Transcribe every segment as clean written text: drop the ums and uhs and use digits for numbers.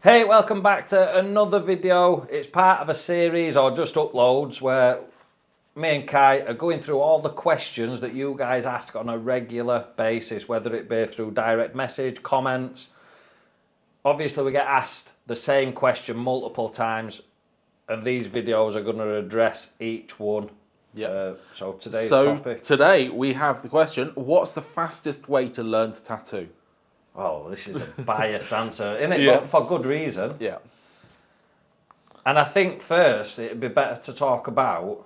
Hey, welcome back to another video. It's part of a series or just uploads where me and Kai are going through all the questions that you guys ask on a regular basis, whether it be through direct message, comments. Obviously, we get asked the same question multiple times, and these videos are going to address each one. Yeah. So today's topic. Today we have the question, what's the fastest way to learn to tattoo? Oh, this is a biased answer, isn't it? Yeah. But for good reason. Yeah. And I think first it'd be better to talk about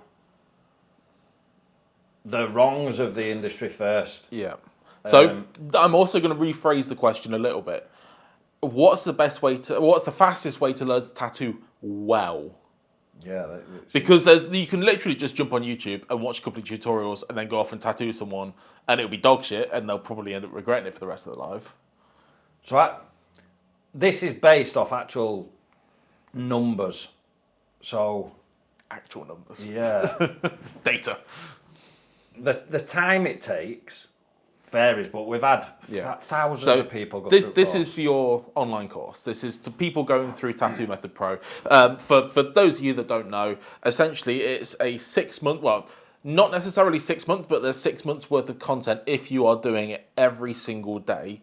the wrongs of the industry first. Yeah. So I'm also going to rephrase the question a little bit. What's the fastest way to learn to tattoo well? Yeah. Because you can literally just jump on YouTube and watch a couple of tutorials and then go off and tattoo someone and it'll be dog shit and they'll probably end up regretting it for the rest of their life. So this is based off actual numbers. So actual numbers. Yeah. Data. The time it takes varies, but we've had thousands of people go through this is for your online course. This is to people going through Tattoo Method Pro. For those of you that don't know, essentially it's a 6 month, well, not necessarily 6 months, but there's 6 months worth of content if you are doing it every single day.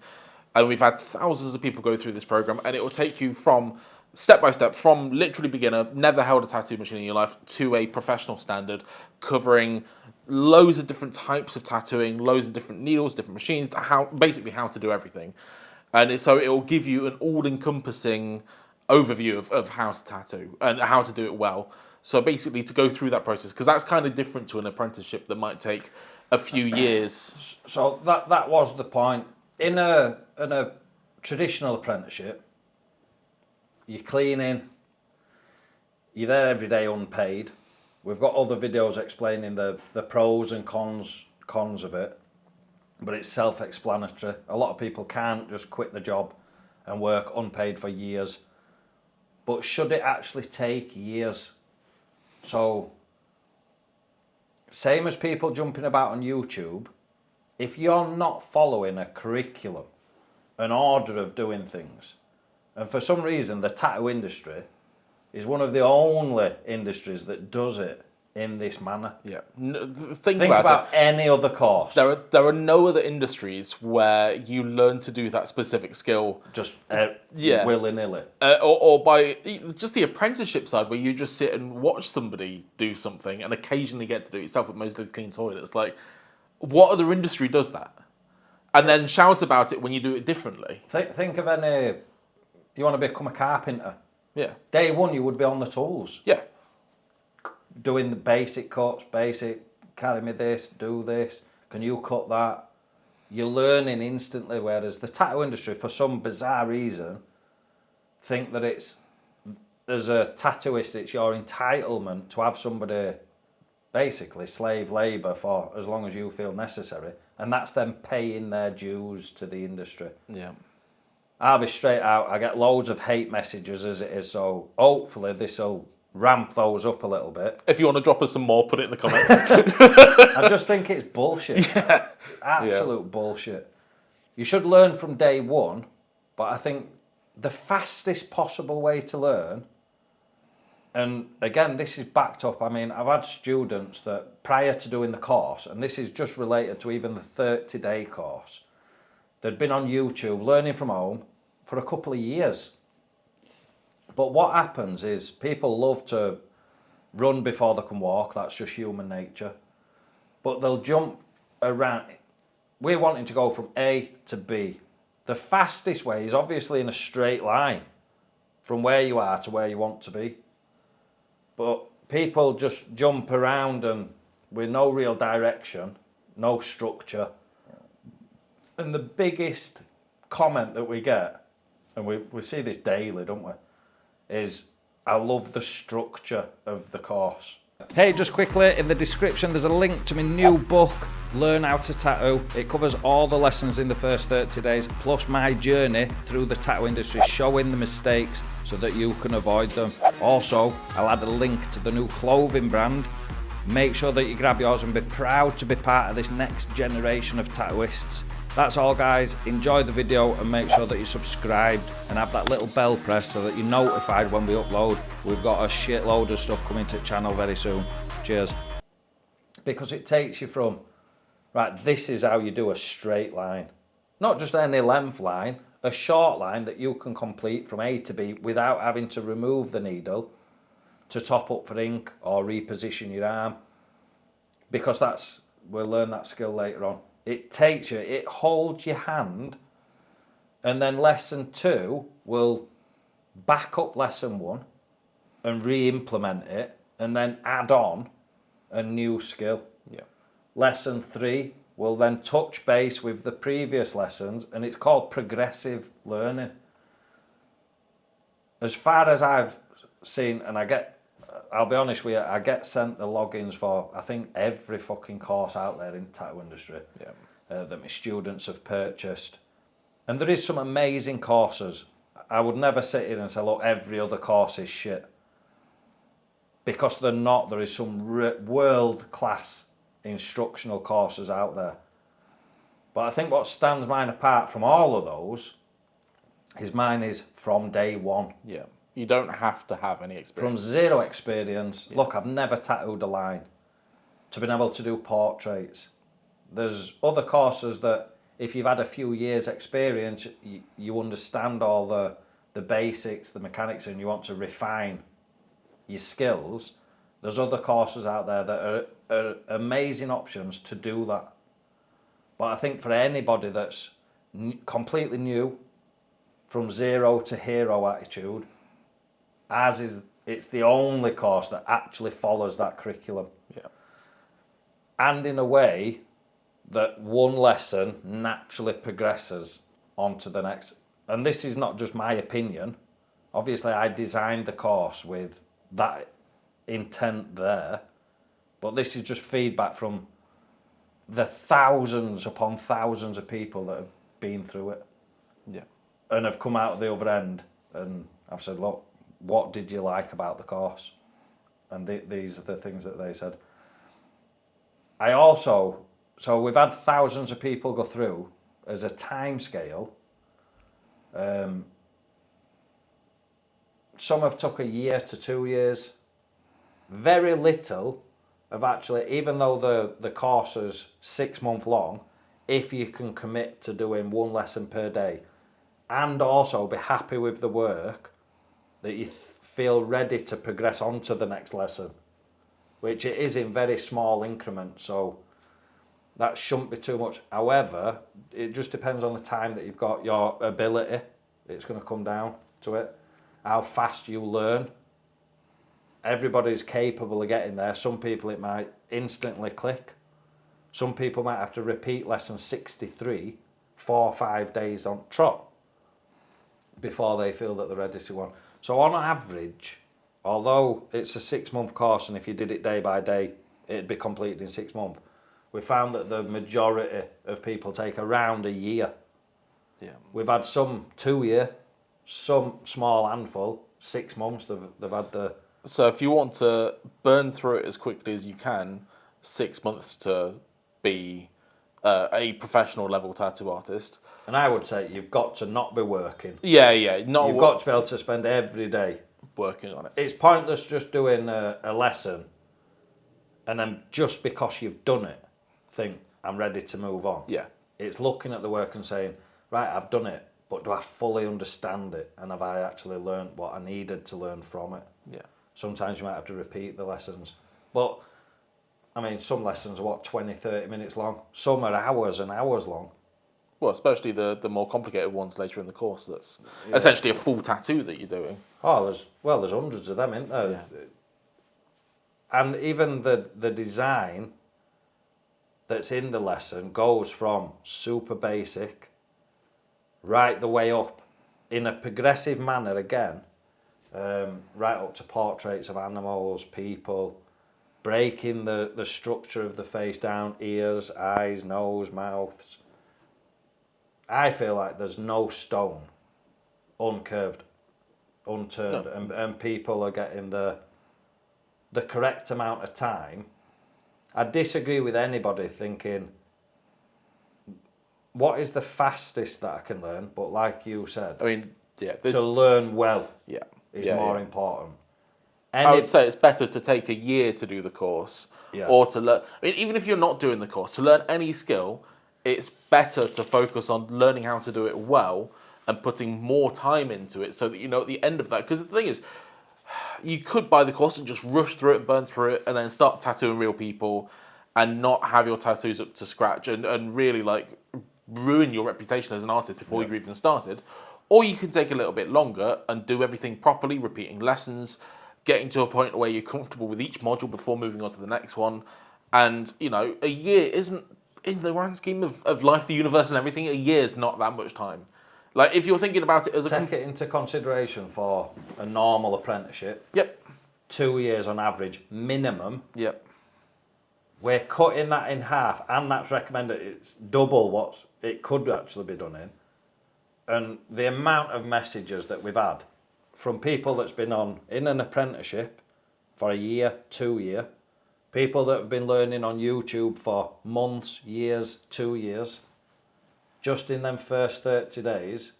And we've had thousands of people go through this program, and it will take you from step by step, from literally beginner, never held a tattoo machine in your life, to a professional standard, covering loads of different types of tattooing, loads of different needles, different machines, basically how to do everything. And so it will give you an all-encompassing overview of how to tattoo and how to do it well. So basically to go through that process, because that's kind of different to an apprenticeship that might take a few years. So that was the point. In a traditional apprenticeship, you're cleaning, you're there every day unpaid. We've got other videos explaining the pros and cons of it, but it's self-explanatory. A lot of people can't just quit the job and work unpaid for years. But should it actually take years? So, same as people jumping about on YouTube, if you're not following a curriculum, an order of doing things, and for some reason the tattoo industry is one of the only industries that does it in this manner. Yeah. Think about any other course. There are no other industries where you learn to do that specific skill just willy-nilly. Or by just the apprenticeship side, where you just sit and watch somebody do something and occasionally get to do it yourself, but mostly clean toilets. Like, what other industry does that? And then shout about it when you do it differently. Think of any... You want to become a carpenter. Yeah. Day one, you would be on the tools. Yeah. Doing the basic cuts, carry me this, do this, can you cut that? You're learning instantly, whereas the tattoo industry, for some bizarre reason, think that it's, as a tattooist, it's your entitlement to have somebody basically slave labour for as long as you feel necessary, and that's them paying their dues to the industry. Yeah. I'll be straight out, I get loads of hate messages as it is, so hopefully this will ramp those up a little bit. If you want to drop us some more, put it in the comments. I just think it's bullshit. Yeah. Absolute bullshit. You should learn from day one, but I think the fastest possible way to learn, and again, this is backed up. I mean, I've had students that prior to doing the course, and this is just related to even the 30-day course, they'd been on YouTube learning from home for a couple of years. But what happens is people love to run before they can walk. That's just human nature. But they'll jump around. We're wanting to go from A to B. The fastest way is obviously in a straight line from where you are to where you want to be. But people just jump around and with no real direction, no structure. And the biggest comment that we get, and we see this daily, don't we, is I love the structure of the course. Hey, just quickly, in the description there's a link to my new book, Learn How to Tattoo. It covers all the lessons in the first 30 days, plus my journey through the tattoo industry, showing the mistakes so that you can avoid them. Also, I'll add a link to the new clothing brand. Make sure that you grab yours and be proud to be part of this next generation of tattooists. That's all, guys. Enjoy the video and make sure that you're subscribed and have that little bell press so that you're notified when we upload. We've got a shitload of stuff coming to the channel very soon. Cheers. Because it takes you from, right, this is how you do a straight line. Not just any length line, a short line that you can complete from A to B without having to remove the needle to top up for ink or reposition your arm. Because we'll learn that skill later on. It takes you, it holds your hand, and then lesson 2 will back up lesson 1 and re-implement it, and then add on a new skill. Yeah. Lesson 3 will then touch base with the previous lessons, and it's called progressive learning. As far as I've seen, and I'll be honest with you, I get sent the logins for, I think, every fucking course out there in the tattoo industry that my students have purchased. And there is some amazing courses. I would never sit here and say, look, every other course is shit. Because they're not. There is some world-class instructional courses out there. But I think what stands mine apart from all of those is mine is from day one. Yeah. You don't have to have any experience. From zero experience, look, I've never tattooed a line, to being able to do portraits. There's other courses that if you've had a few years experience, you understand all the basics, the mechanics, and you want to refine your skills. There's other courses out there that are amazing options to do that. But I think for anybody that's completely new, from zero to hero attitude, it's the only course that actually follows that curriculum. Yeah. And in a way that one lesson naturally progresses onto the next. And this is not just my opinion. Obviously, I designed the course with that intent there. But this is just feedback from the thousands upon thousands of people that have been through it. Yeah. And have come out of the other end. And I've said, look, what did you like about the course? And these are the things that they said. So we've had thousands of people go through as a time scale. Some have took a year to 2 years. Very little have actually, even though the course is 6 months long, if you can commit to doing one lesson per day and also be happy with the work, that you feel ready to progress on to the next lesson, which it is in very small increments, so that shouldn't be too much. However, it just depends on the time that you've got, your ability. It's going to come down to it, how fast you learn. Everybody's capable of getting there. Some people it might instantly click. Some people might have to repeat lesson 63 4 or 5 days on trot before they feel that they're ready to go on. So on average, although it's a 6 month course and if you did it day by day, it'd be completed in 6 months, we found that the majority of people take around a year. Yeah. We've had some 2 year, some small handful, 6 months they've had the... So if you want to burn through it as quickly as you can, 6 months to be a professional level tattoo artist. And I would say you've got to not be working. Yeah. You've got to be able to spend every day working on it. It's pointless just doing a lesson and then just because you've done it, think, I'm ready to move on. Yeah. It's looking at the work and saying, right, I've done it, but do I fully understand it? And have I actually learned what I needed to learn from it? Yeah. Sometimes you might have to repeat the lessons. But, I mean, some lessons are, 20, 30 minutes long? Some are hours and hours long. Well, especially the more complicated ones later in the course. That's essentially a full tattoo that you're doing. Oh, there's hundreds of them, isn't there? Yeah. And even the design that's in the lesson goes from super basic right the way up in a progressive manner again, right up to portraits of animals, people, breaking the structure of the face down, ears, eyes, nose, mouths. I feel like there's no stone uncurved, unturned, no. and people are getting the correct amount of time. I disagree with anybody thinking what is the fastest that I can learn? But like you said, I mean, yeah, to learn well is more yeah. important. I would say it's better to take a year to do the course, or to learn. I mean, even if you're not doing the course, to learn any skill, it's better to focus on learning how to do it well and putting more time into it, so that at the end of that. Because the thing is, you could buy the course and just rush through it and burn through it, and then start tattooing real people, and not have your tattoos up to scratch, and really ruin your reputation as an artist before you've even started. Or you can take a little bit longer and do everything properly, repeating lessons, getting to a point where you're comfortable with each module before moving on to the next one. And, a year isn't, in the grand scheme of life, the universe and everything, a year is not that much time. Like, if you're thinking about it as Take it into consideration for a normal apprenticeship. Yep. 2 years on average, minimum. Yep. We're cutting that in half, and that's recommended. It's double what it could actually be done in. And the amount of messages that we've had from people that's been in an apprenticeship for a year, 2 year, people that have been learning on YouTube for months, years, 2 years, just in them first 30 days,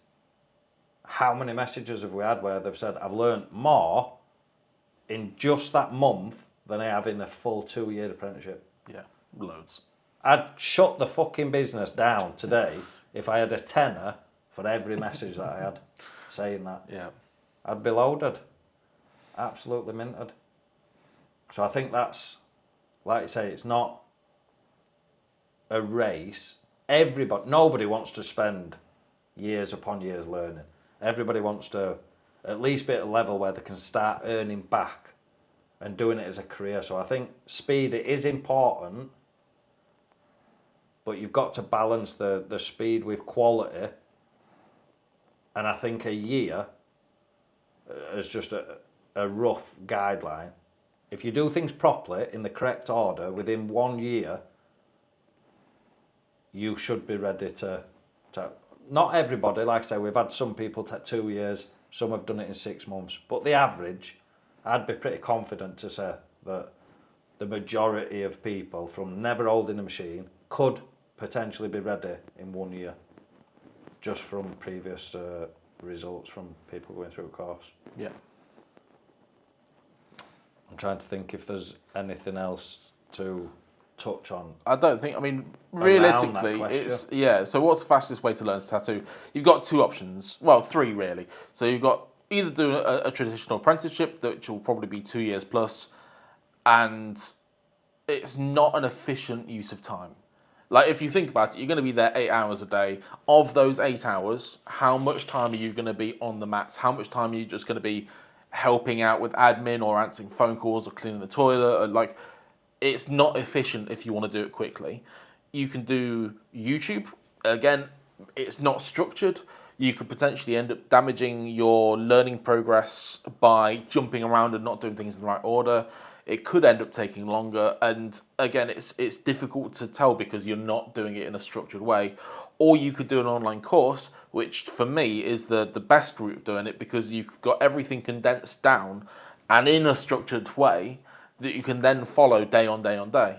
how many messages have we had where they've said, I've learned more in just that month than I have in a full 2 year apprenticeship? Yeah, loads. I'd shut the fucking business down today if I had a tenner for every message that I had saying that. Yeah. I'd be loaded. Absolutely minted. So I think that's, like you say, it's not a race. Nobody wants to spend years upon years learning. Everybody wants to at least be at a level where they can start earning back and doing it as a career. So I think speed, it is important, but you've got to balance the speed with quality. And I think a year is just a rough guideline. If you do things properly in the correct order within 1 year, you should be ready to not everybody, like I say, we've had some people take 2 years, some have done it in 6 months, but the average, I'd be pretty confident to say that the majority of people from never holding a machine could potentially be ready in 1 year, just from previous results from people going through a course. Yeah. I'm trying to think if there's anything else to touch on. I don't think, realistically, so what's the fastest way to learn to tattoo? You've got 2 options, well, 3 really. So you've got either do a traditional apprenticeship, which will probably be 2 years plus, and it's not an efficient use of time. Like, if you think about it, you're going to be there 8 hours a day. Of those 8 hours, how much time are you going to be on the mats? How much time are you just going to be helping out with admin or answering phone calls or cleaning the toilet? Or it's not efficient if you want to do it quickly. You can do YouTube. Again, it's not structured. You could potentially end up damaging your learning progress by jumping around and not doing things in the right order. It could end up taking longer. And again, it's difficult to tell because you're not doing it in a structured way. Or you could do an online course, which for me is the best route of doing it, because you've got everything condensed down and in a structured way that you can then follow day on day on day.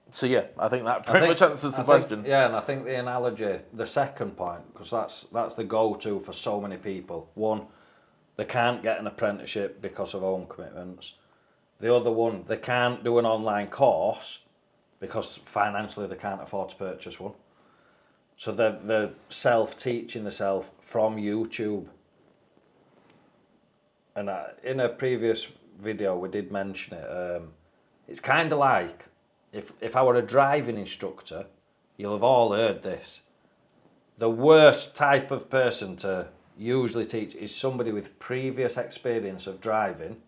So yeah, I think that pretty much answers the question. And I think the analogy, the second point, because that's the go-to for so many people. One, they can't get an apprenticeship because of home commitments. The other one, they can't do an online course because financially they can't afford to purchase one. So they're self-teaching themselves from YouTube. And in a previous video we did mention it. It's kind of like if I were a driving instructor, you'll have all heard this. The worst type of person to usually teach is somebody with previous experience of driving.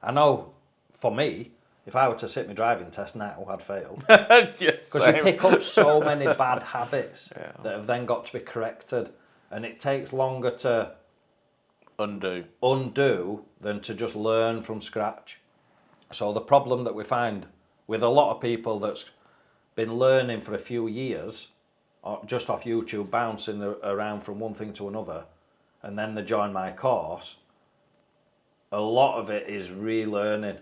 I know for me, if I were to sit my driving test now, I'd fail. Yes, because you pick up so many bad habits that have then got to be corrected, and it takes longer to undo than to just learn from scratch. So the problem that we find with a lot of people that's been learning for a few years, or just off YouTube, bouncing around from one thing to another, and then they join my course, a lot of it is relearning.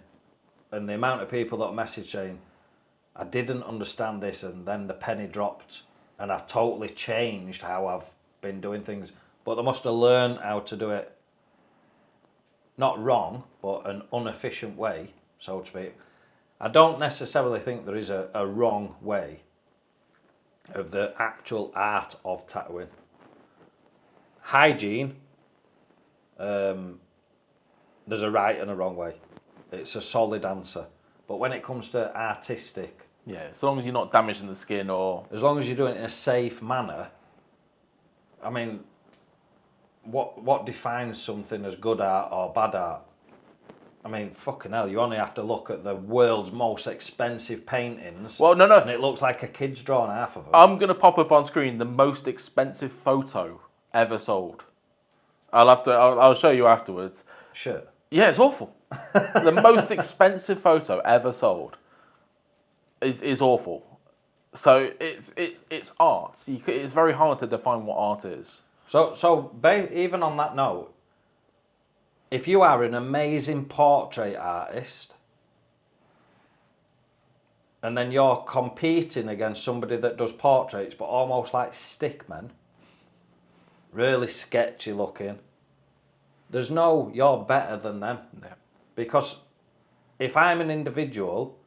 And the amount of people that message saying, I didn't understand this, and then the penny dropped and I've totally changed how I've been doing things. But they must have learned how to do it, not wrong, but an inefficient way, so to speak. I don't necessarily think there is a wrong way of the actual art of tattooing. Hygiene, there's a right and a wrong way. It's a solid answer. But when it comes to artistic... Yeah, as long as you're not damaging the skin or... As long as you're doing it in a safe manner, I mean, what defines something as good art or bad art? I mean, fucking hell, you only have to look at the world's most expensive paintings. Well, no. And it looks like a kid's drawn half of them. I'm going to pop up on screen the most expensive photo ever sold. I'll show you afterwards. Shit. Yeah, it's awful. The most expensive photo ever sold is awful. So it's art. It's very hard to define what art is. So even on that note, if you are an amazing portrait artist and then you're competing against somebody that does portraits but almost like stickmen, really sketchy looking, there's no you're better than them. Yeah. Because if I'm an individual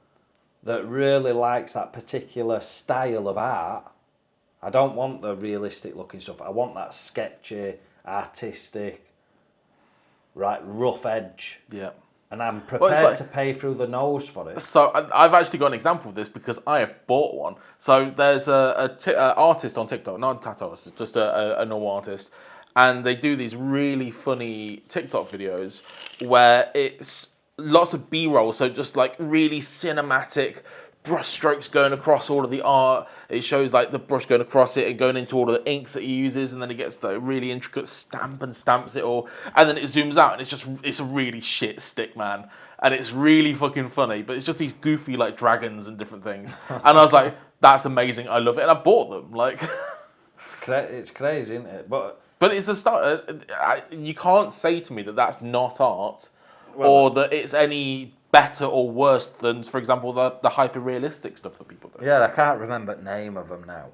that really likes that particular style of art, I don't want the realistic looking stuff. I want that sketchy, artistic, right, rough edge. Yeah. And I'm prepared to pay through the nose for it. So I've actually got an example of this because I have bought one. So there's a artist on TikTok, not a tattooist, just a normal artist. And they do these really funny TikTok videos where it's lots of B-roll. So just like really cinematic brush strokes going across all of the art. It shows like the brush going across it and going into all of the inks that he uses, and then he gets the really intricate stamp and stamps it all, and then it zooms out and it's a really shit stick man, and it's really fucking funny, but it's just these goofy like dragons and different things, and I was like, that's amazing, I love it, and I bought them. Like, it's crazy, isn't it? But it's the start. You can't say to me that that's not art, or that it's any better or worse than, for example, the hyper-realistic stuff that people do. Yeah, I can't remember the name of them now.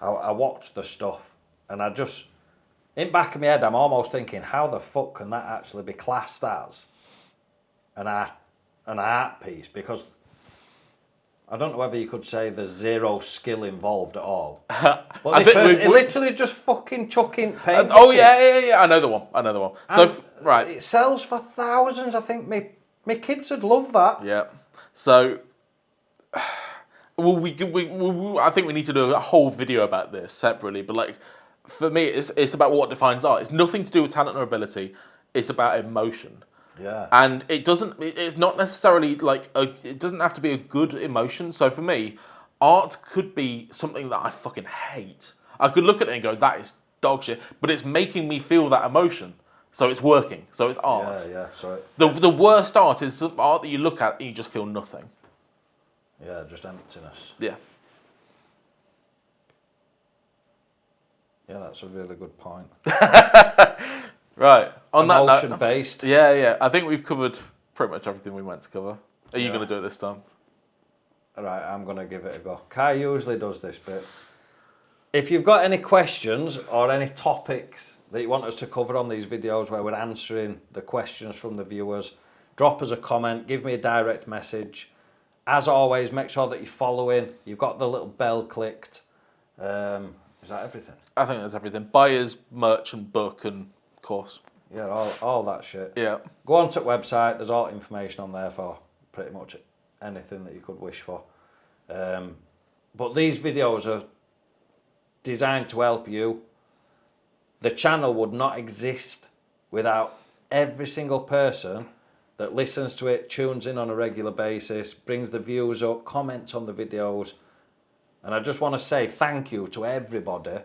I watched the stuff, and I just, in back of my head, I'm almost thinking, how the fuck can that actually be classed as an art piece? Because I don't know whether you could say there's zero skill involved at all. But this person, literally just fucking chucking paint. Oh yeah, I know the one. So right, it sells for thousands. I think my kids would love that. Yeah. So, I think we need to do a whole video about this separately. But like, for me, it's about what defines art. It's nothing to do with talent or ability. It's about emotion. Yeah. And it's not necessarily like it doesn't have to be a good emotion. So for me, art could be something that I fucking hate. I could look at it and go, that is dog shit. But it's making me feel that emotion. So it's working. So it's art. Yeah. So the worst art is art that you look at and you just feel nothing. Yeah, just emptiness. Yeah. Yeah, that's a really good point. Right. On that note, emotion based. Yeah. I think we've covered pretty much everything we meant to cover. Are you going to do it this time? All right, I'm going to give it a go. Kai usually does this bit. If you've got any questions or any topics that you want us to cover on these videos where we're answering the questions from the viewers, drop us a comment, give me a direct message. As always, make sure that you're following. You've got the little bell clicked. Is that everything? I think that's everything. Buyers, merch and book and course. Yeah, all that shit. Yeah. Go on to the website. There's all information on there for pretty much anything that you could wish for. But these videos are designed to help you. The channel would not exist without every single person that listens to it, tunes in on a regular basis, brings the views up, comments on the videos. And I just want to say thank you to everybody.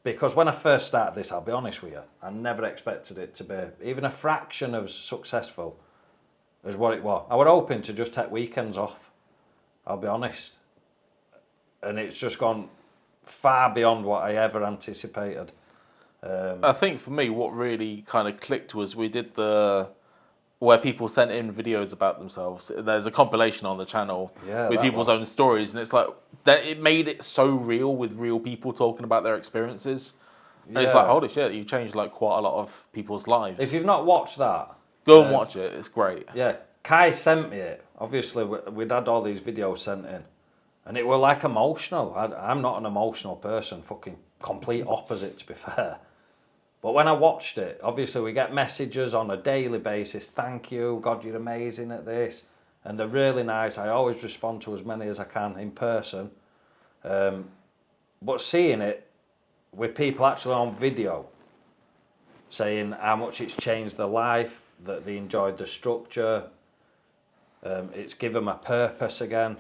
Because when I first started this, I'll be honest with you, I never expected it to be even a fraction as successful as what it was. I was hoping to just take weekends off, I'll be honest. And it's just gone far beyond what I ever anticipated. I think for me, what really kind of clicked was we did the where people sent in videos about themselves. There's a compilation on the channel with people's own stories, and it's like that. It made it so real with real people talking about their experiences. And it's like, holy shit, you changed like quite a lot of people's lives. If you've not watched that, go and watch it. It's great. Yeah, Kai sent me it. Obviously, we'd had all these videos sent in, and it were like emotional. I'm not an emotional person. Fucking complete opposite, to be fair. But when I watched it, obviously we get messages on a daily basis. Thank you, God, you're amazing at this. And they're really nice. I always respond to as many as I can in person. But seeing it with people actually on video, saying how much it's changed their life, that they enjoyed the structure, it's given them a purpose again.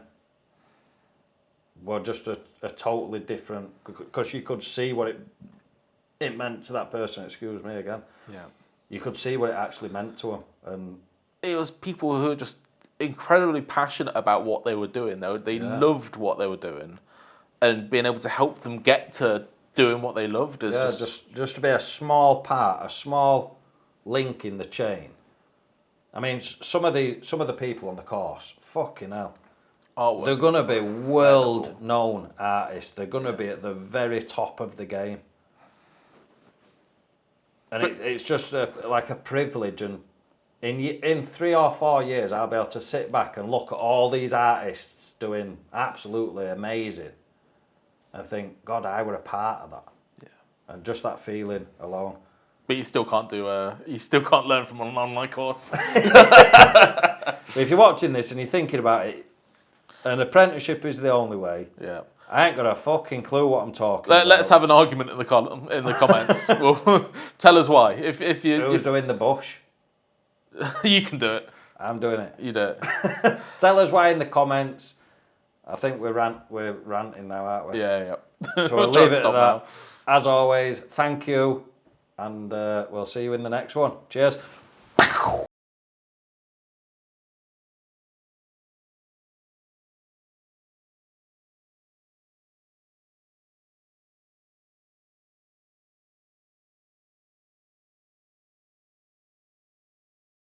Well, just a totally different, because you could see what it meant to that person, excuse me again. Yeah. You could see what it actually meant to them. And it was people who were just incredibly passionate about what they were doing. They loved what they were doing. And being able to help them get to doing what they loved is just to be a small part, a small link in the chain. I mean, some of the people on the course, fucking hell. They're going to be world-known artists. They're going to be at the very top of the game. And it's just like a privilege. And in 3 or 4 years, I'll be able to sit back and look at all these artists doing absolutely amazing and think, God, I were a part of that. Yeah. And just that feeling alone. But you still can't learn from an online course. If you're watching this and you're thinking about it, an apprenticeship is the only way. Yeah. I ain't got a fucking clue what I'm talking about. Let's have an argument in the comments. Well, tell us why. Who's doing the bush? You can do it. I'm doing it. You do it. Tell us why in the comments. I think we're ranting now, aren't we? Yeah. So we'll leave it at that. Now. As always, thank you, and we'll see you in the next one. Cheers.